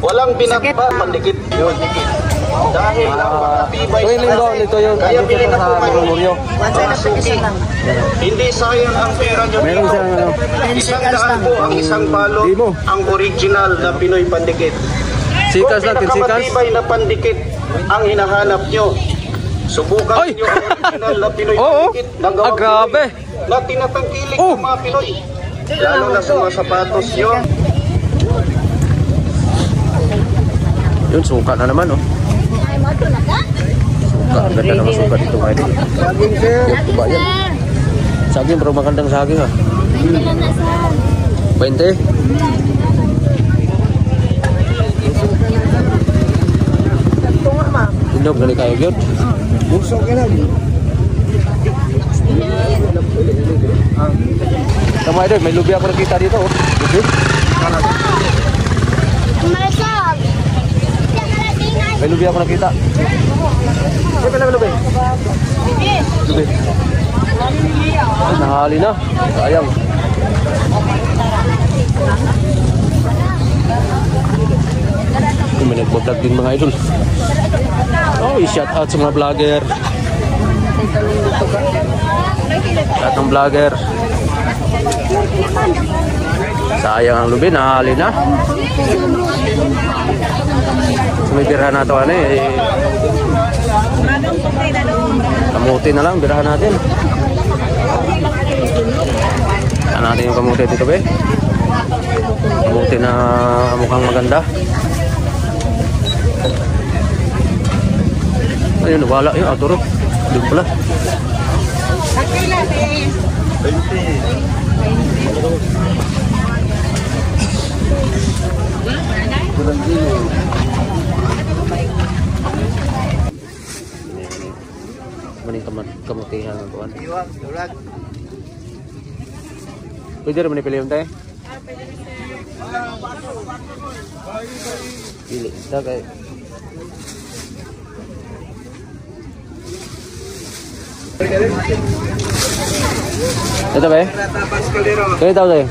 Walang binagba, pandikit. Yun, dikit. Dahil napakatibay kaya bili na po kayo. Hindi sayang ang pera nyo. Isang daan po ang isang balot, ang original na Pinoy pandikit. Kung pinakamatibay na pandikit ang hinahanap nyo, subukan nyo ang original na Pinoy pandikit na gawang Pinoy na tinatangkilik ng mga Pinoy. Lalo na sa mga sapatos nyo. Yun, suka na naman, oh. Suka, ang ganda naman suka dito ngayon. Saging, sir. Saging, bro, magandang saging, ah. 20? Inog, gani kayo yun? Busok ka na. Tama idol, may lubi ako nakita dito, oh. Lubi? May lubi ako nakita. Saan ka na lubi? Lubi. Ay, nahali na. Sayang. May nagbablog din mga idol. Oh, i-shout out sa mga vlogger. Lahat ng vlogger. Sayang ang lubi, nahali na. May birahan na ito, ano eh. Kamuti na lang, birahan natin. Saan natin yung kamuti dito, be? Kamuti na mukhang maganda. Ayun, wala yun, aturo. Doon pala. Maning kamutihan ang tuan. Pwede rin manipili yung tayo? Pili. Ito kayo. Ito ba eh? Kaya tao tayo?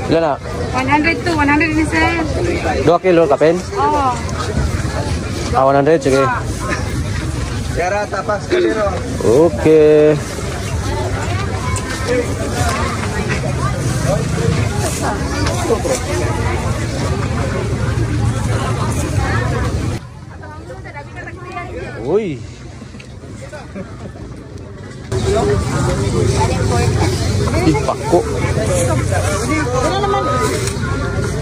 Ilan na? 100 to 100 ni sir. 2 kilo kapin? Oo. 100, sige. Kaya tapas kalero. Okay. Uy. Ipako. Ano naman?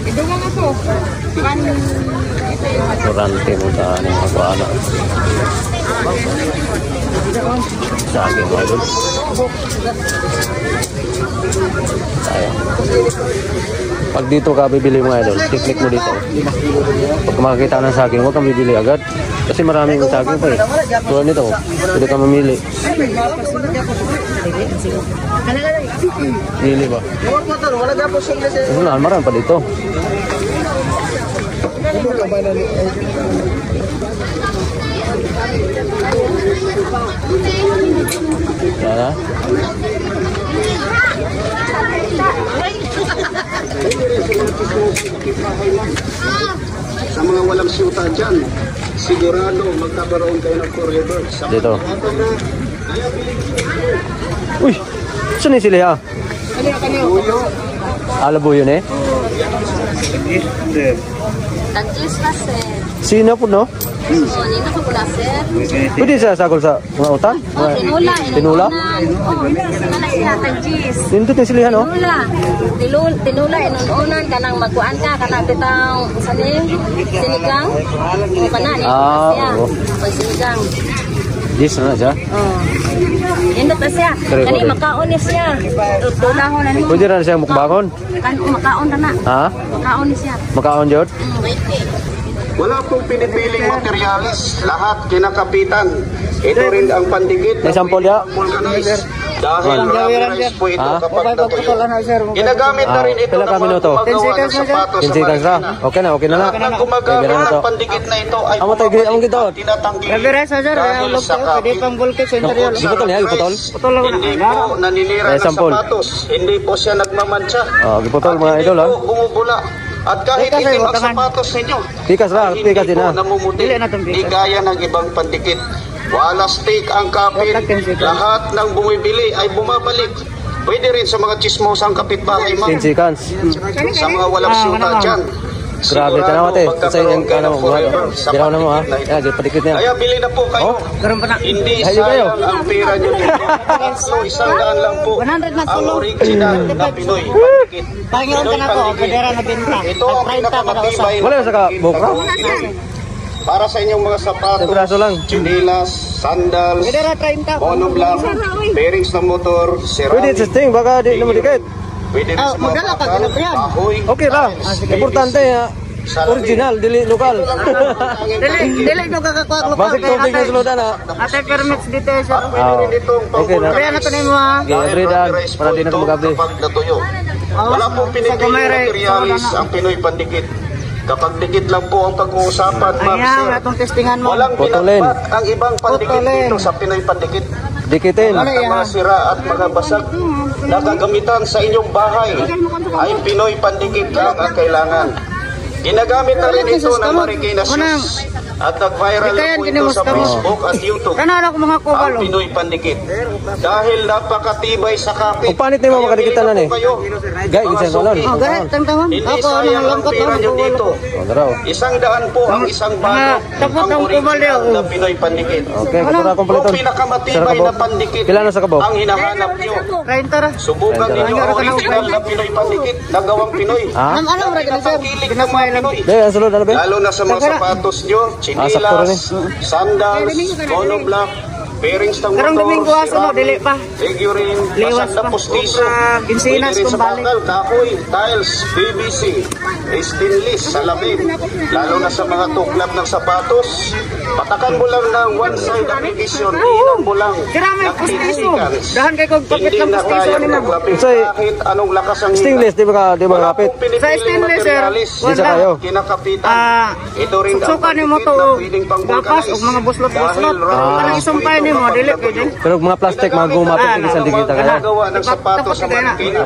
Idungan ako. Kurante mo sa ano yung ano. Saging mo idol. Sayang. Pag dito ka bibili mo idol, tiklik mo dito. Pag makakita ng saging, huwag kang bibili agad. Kasi maraming saging pa eh. Tulad nito, pwede ka mamili. Pili ba? Wala, marami pa dito. Sana? Sa mga walang siyuta dyan, sigurado magkakaroon kayo ng corridor. Dito. Uy! Saan yung sila ya? Alabo yun eh? Tagis na sir. Sino po no? So, nino ko pula sir. Pwede siya sagol sa mga utan? Tinula. Tinula? Oo, sana siya tagis. Nindot yung silihan no? Tinula inununan kanang magkuan ka kanang bitang sinigang. O kana ni siya. Pag sinigang. Yes na siya? Oo. Indot na siya. Kani makaon ni siya. Tulahon na ni. Pwede rin siya mukbakon? Kan makaon na na. Ha? Makaon ni siya. Makaon jod? Wala pong pinipiling materialis, lahat kinakapitan. Ito rin ang pandikit. May sampol ya? Vulcanized Dahil rubberized po ito kapag natuyo. Ginagamit na rin ito Pila ka ng mga minuto? gumagawa ng sapatos sa 10 seconds na. Marikina. Okay na Lahat ng na. gumagamit Pwede na to. ng pandikit na ito ay Amo tayo ang gito. tinatanggi Rubberized, sir. dahil sa kapit. Di putol niya, putol. Hindi po naninira ng Sample. sapatos. Hindi po siya nagmamantsa. Giputol mga At idol hindi ha. po bumubula. At kahit Teka, itim sir, ang utangan. sapatos ninyo, Tikas na, ay tikas din hindi po ha. namumuti. Dili na itong Di tikas. gaya ng ibang pandikit. Wala stick ang kapit. Huwag natin tikas. Lahat ng bumibili ay bumabalik. Pwede rin sa mga chismosang kapitbahay, 10 ma'am. seconds. Sa mga walang syuta dyan. Grabe ka naman te. Sa yung ano mo. Biraw na mo ha. Kaya padikit niya. Kaya bili na po kayo. Karon pa na. Hindi Hayo kayo. sayang ang pera nyo dito. Tatlo, 100 lang po. 100 na Ang tulong. original na Pinoy pandikit. Panginoon ka na ko, pwedera na binta. Ito ang pinakamatibay Wala sa ka bukra. para sa inyong mga sapatos, Isang piraso lang. chinelas, sandals, Pwedera 30. monoblock, bearings ng motor, Pwede sa ceramic, sting, baka di naman dikit. pwede rin sa mga magdala pag bakal, ganap yan. kahoy, Okay lang. Importante ha. Original, dili lokal. Dili nyo kakakuha ko. Basic tubig na suludan ha. Ate permits dito, sir. pwede rin itong Okay na. Kaya na ito nimo ha. Every dan, para di na ito magabli. Kapag natuyo. Wala pong pinipiling materialis ang Pinoy pandikit. Kapag dikit lang po ang pag-uusapan, ma'am, Ayan, sir. atong testingan mo. Walang Putulin. pinagpat ang ibang pandikit Putulin. dito sa Pinoy pandikit. Dikitin. Lahat ng mga sira at mga basag na gagamitan sa inyong bahay ay Pinoy pandikit lang ang kailangan. Ginagamit na rin ito ng Marikina shoes at nag-viral na po ito sa Facebook at YouTube. Kanala ko mga kubal. Ang Pinoy pandikit. Dahil napakatibay sa kapit. O panit na yung mga kadikitan na ni? Gay, Mga isa ko lang. suki. Oh, gahit tang tamam. Hindi Ako sayang nang ang langkot pera nyo dito. O, daraw. 100 po ang isang bago tapos ang ang kubal original yun. na Pinoy pandikit. Okay, kapura Kung kompleto. pinakamatibay na pandikit Pila na sa kabaw? ang hinahanap nyo, 30 ra. subukan ninyo ang original na Pinoy pandikit na gawang Pinoy. Ha? Alam ra gani sir. Tangkilik ng mga Pinoy. Gay, ang sulod ano ba? Lalo na sa mga sapatos nyo, sakto rin chinilas, sandals, monoblock, bearings ng Karong motor, Domingo aso no, dili pa. figurine, Liwas basag na pa. postiso, Ubra, Kinsinas, pwede rin sa kumbalik. bakal, kahoy, tiles, PVC, stainless, salamin, lalo na sa mga tuklap ng sapatos, patakan mo lang ng one-side application, inan mo lang Kiramay ng 10 pustiso. seconds. Dahan kay kog kapit Hindi ng na pustiso kaya ni ma'am. maglapit Say, kahit anong lakas ang Stainless, di ba ka, di ba Wala kapit? pong pinipiling Sa stainless, sir. materialis. Di sa kayo. Kinakapitan. Ah, Ito rin ang suksukan ni mo pandikit to, na pwedeng gapas, o mga buslot-buslot. Kanang isumpay ni mo, dili pwede. Pero mga plastic, mga guma, pwede isang dikita kaya. Gumagawa ng sapatos sa Marikina.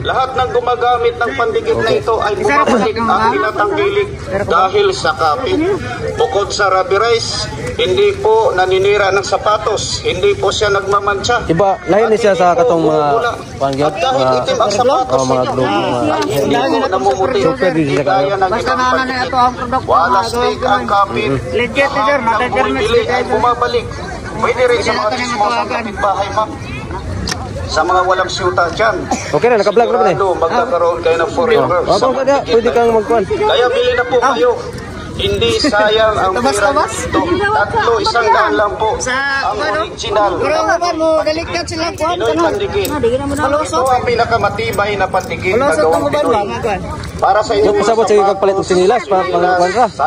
Lahat ng gumagamit ng pandikit na ito ay bumabalik ang tinatangkilik dahil sa kapit. Bukod sa rubberized, hindi po naninira ng sapatos, hindi po siya nagmamantsa. Iba, lahin ni siya sa katong mga pangyot, At kahit mga itim ang sapatos mga ninyo, glue, mga hindi po namumuti. Super din siya kayo. Gaya ng Basta ibang na na pandikit. ito ang produkto. Wala stick ang kapit. Legit ni sir, Lahat ng matadermis bumibili ni ay sir. bumabalik. Pwede rin sa mga chismosang kapitbahay, ma'am. Sa mga walang syuta dyan. Okay na, naka-vlog na ba eh? Sigurado, magkakaroon kayo ng forever. O, kung kaya, pwede kang magkuhan. Kaya bili na po kayo. Hindi sayang ang pera dito. Tatlo, 100 lang po. Ang original. Pero nga ba mo, dalikat sila ko. Pinoy pandikit. Ito ang pinakamatibay na pandikit na Malusot ang gawang uban ba, Pinoy. mga kuwan. Para sa inyo Yung pasabot sa kagpalit ng sinilas, pangakuan ka. Sa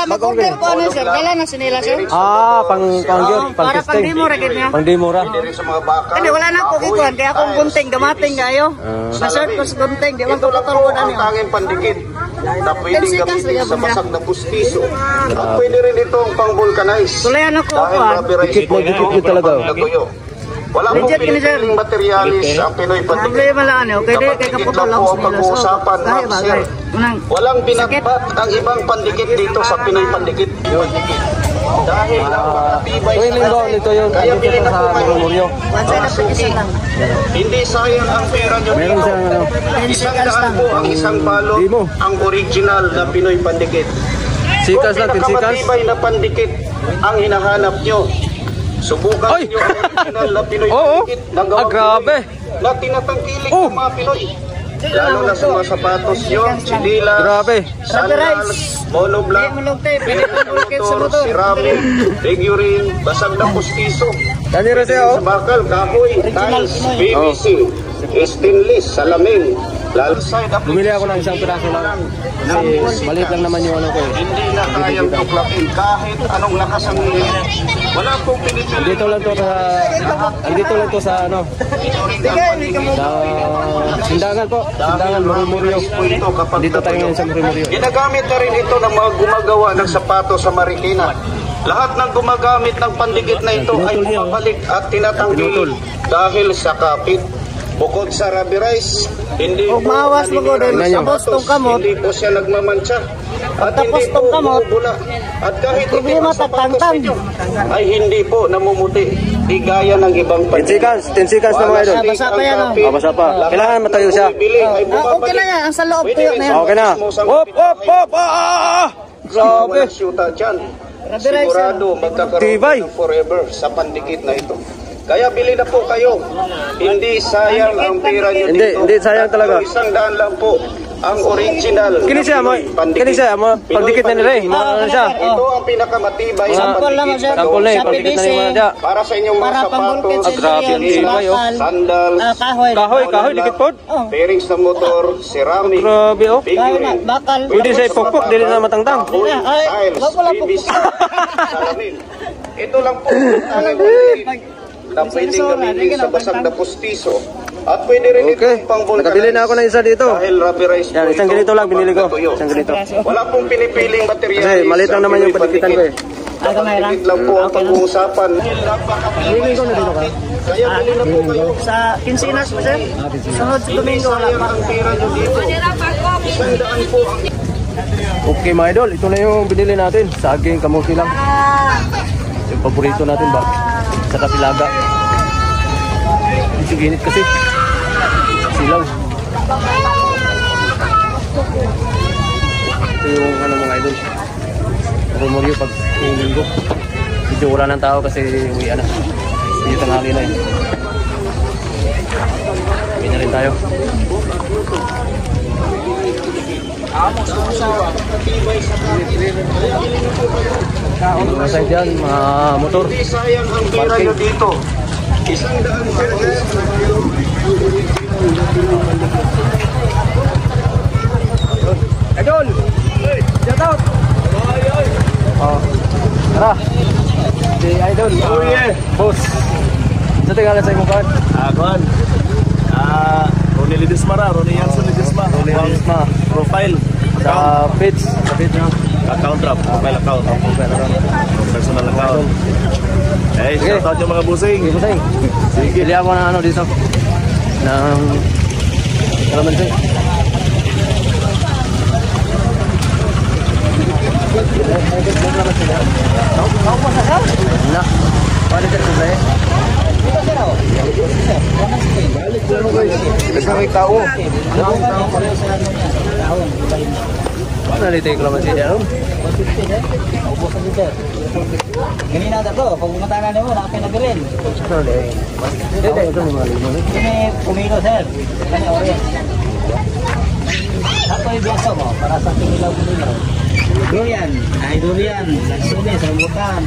mag-order po ano sir, dala na sinila sir. Pang pangyot, pang Para pang testing. demo ra gid niya. Pang demo ra. Pwede rin sa mga bakal. Hindi, wala na ako kikuhan. Kaya akong gunting, gamating kayo. Na-search ko sa gunting, di man ko Ito na po katulungan ang niyo. tanging pandikit na pwedeng gamitin sa basag na pustiso. At pwede rin itong pang-vulcanize. Tulayan ako Dahil kuhan. rubberized Dikit po na dikit ito yun talaga. kapag natuyo. Wala pong Legit yun, sir. pinipiling materialis ang Pinoy pandikit. Problema lang ano, kaya di Kapag kay dikit kaputol lang lang po sa ang pag-uusapan, Dahil ma'am, bagay. sir. Unang, Walang binatbat ang ibang pandikit dito sa Pinoy pandikit. Dahil napakatibay Tuwing linggo, nito yung Kaya andito bili na sa po kayo. Memoryo. one side of isa lang. Hindi sayang ang pera nyo Meron dito. siyang ano, 100 po ang isang balot, Di mo. ang original na Pinoy pandikit. sikas Kung lang, 10 seconds. pinakamatibay na pandikit ang hinahanap nyo, subukan Ay! nyo ang original na Pinoy Oo. pandikit na gawang Grabe. Pinoy na tinatangkilik Oh. ng mga Pinoy. Lalo na sa mga sapatos nyo, chinilas, Grabe. sandals, monoblock, Hindi mo lang tayo, pwede pang bulkit sa motor, motor. ceramic, figurine, basag na pustiso. Kani ra siya Sa oh. bakal, kahoy, tiles, PVC, stainless, salamin, Lalo side Bumili ako ng isang piraso lang. Kasi maliit lang naman yung ano ko eh. Hindi na kayang tuklakin kahit anong lakas ang wala pong pinipili. Dito lang to sa ano. Sa Sindangan po. Sindangan, Murmuryo. Dito tayo ngayon sa Murmuryo. Ginagamit na rin ito ng mga gumagawa ng sapato sa Marikina. Lahat ng gumagamit ng pandikit na ito ay bumabalik at tinatanggal dahil sa kapit. Bukod sa rubber rice, hindi po maawas mo ko din sa bostong kamot. Hindi po siya nagmamantsa. At hindi po bumubula. At kahit hindi problema sa sapatos tatangtang. ninyo, ay hindi po namumuti. Di gaya ng ibang 10 seconds na mga idol. Basa pa yan, oh. Basa pa. Kailangan matayo siya. Okay na yan, ang sa loob tuyo na yan. Okay na. Hop, hop, hop. Grabe. Sigurado magkakaroon ng forever sa pandikit na ito. Kaya bili na po kayo. Hindi sayang ang pera nyo dito. Hindi sayang talaga. 100 lang po ang original. Kini siya mo pagdikit na nila eh. Ano siya? Ito ang pinakamatibay sa pandikit. Sample na eh, pagdikit na yung mga dya. Para sa inyong mga sapatos, grabe ang tibay oh. sandals, Kahoy, dikit po. bearings ng motor, ceramic, Grabe oh. figurine, Pwede sa ipokpok, dili na matangtang. tiles, PVC, salamin. Ito lang po ang na pwedeng gamitin sa basag na pustiso at pwede rin Okay, itong pang nakabili na ako ng isa dito. dahil rubberized Yan, po isang ito ganito lang binili ko. kapag natuyo. Isang ganito. Wala pong pinipiling material. Kasi maliit lang naman yung padikitan ko eh. Pandikit lang po ang pag-uusapan. Bili ko na dito ka. Kaya bili na po kayo. Sa Kinsinas po, sir. Sunod sa Domingo, wala pa. Ang pera nyo dito. 100 po ang Okay mga idol, ito na yung binili natin. Saging, kamuti lang. Yung paborito natin ba? Sa kapilaga. Medyo init kasi. Silaw. Ito yung ano mga idol. Rumoryo pag yung linggo. Medyo wala ng tao kasi uwi na. Medyo tanghali na eh. Uwi na rin tayo. Mga side yan, mga motor. Hindi sayang ang pera nyo dito. 100 Idol! Shout out! Oh. Tara! Si Idol! Oh yeah! Boss! Sa tingala sa imong card? Kuan. Ronnie Ledesma, Ronnie Jansen Ledesma. Ledesma. Profile. Sa page. Sa page nyo. Account rap. Profile account. Personal account. Eh, Sige. shout out yung mga busing. Sige, Busay. Sige. Pili ako ng ano dito. Ng kalamansi. Na. Pwede ka rin eh. Kasi may tao. Paano nalito yung kalamansi niya? Ganina na to, pag umatanan mo, nakapinabilin. Hindi, ito mga limo. Ini pumilo, sir. Kani orin. Ako yung biyaso mo, para sa pinilaw-pinilaw. Durian, ay durian. Lansunis, rambutan.